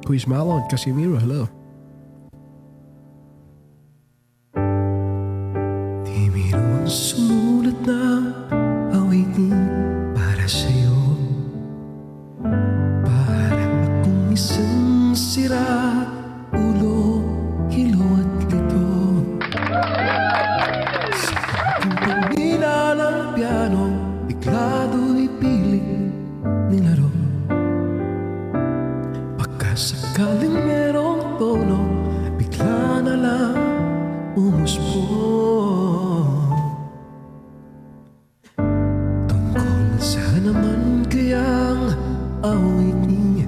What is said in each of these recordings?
Chris Marlon, Casimiro, hello. Di biro ang sumulat na awitin para sa'yo, para akong isang sira ulo, hilo at lito. Sa puntang hina ng piano, bigla do'y piling nilaro. Pagkasakaling merong tono, bigla na lang umusbong. Tungkol sa naman kayang awitin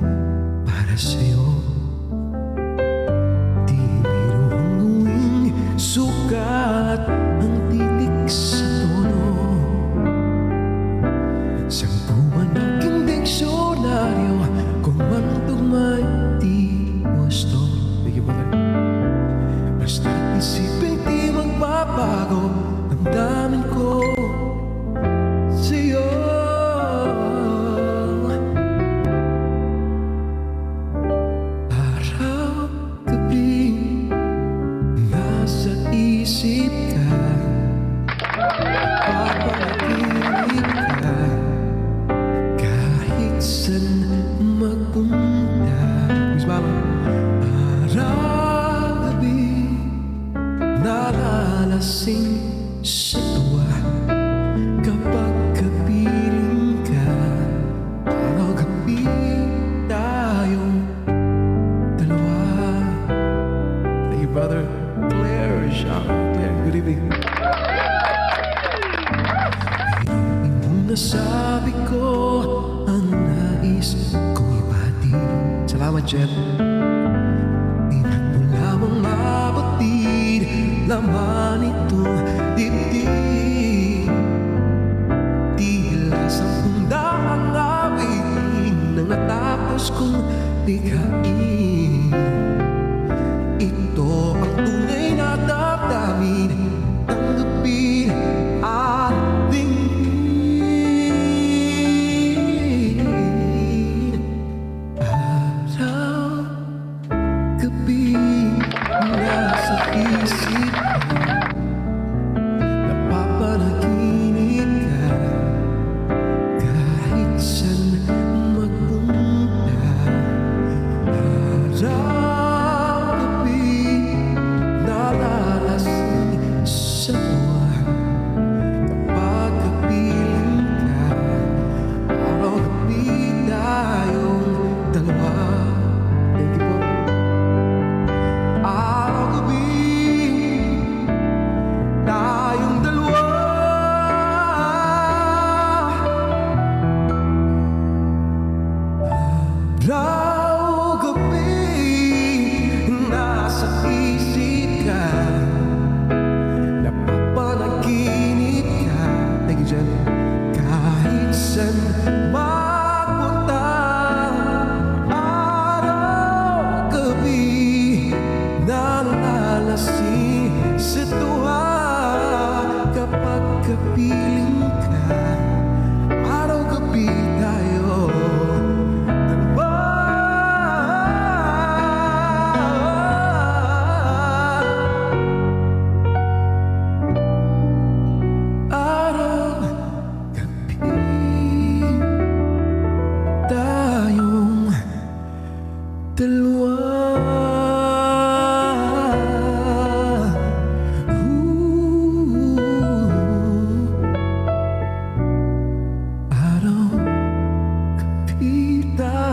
para sa'yo. Di biro ang gawing sukat ang titik sa tono. Sampuan aking diksyonaryo kung man tugma'y di gusto. Bigyan mo lang. Basta't isipin di magbabago ang damin ko sa'yo. Araw, gabi, nasa isip ka, papanaginip ka, kahit saan magpunta. Miss Mama. Araw, gabi, nalalasing sa tuwa kapag kapiling ka. Araw, gabi, tayong dalawa. Thank you, brother Claire, Sean, Claire, good evening. Yung nasabi ko ang nais kong ibati. Salamat, Jen. Inat mo lamang mabatid laman itong dibdib. Tila sampung daang awitin nang natapos kong likhain. Ito ang tunay na damdamin, tanggapin at tingin. Araw, gabi, nasa isip ka, napapanaginip ka, kahit saan magpunta. Araw, gabi, nalalasing sa tuwa kapag kapiling ka. Araw, gabi, tayong dalawa. Thank you po. Araw, gabi, tayong dalawa. Araw, gabi, nasa isip ka, napapanaginip ka. Thank you, Jen. Kahit saan magpunta. Araw, gabi, nalalasing sa tuwa kapag kapiling ka. Araw, gabi, tayo dalawa. Araw, gabi, tayong dalawa. Araw, gabi, tayo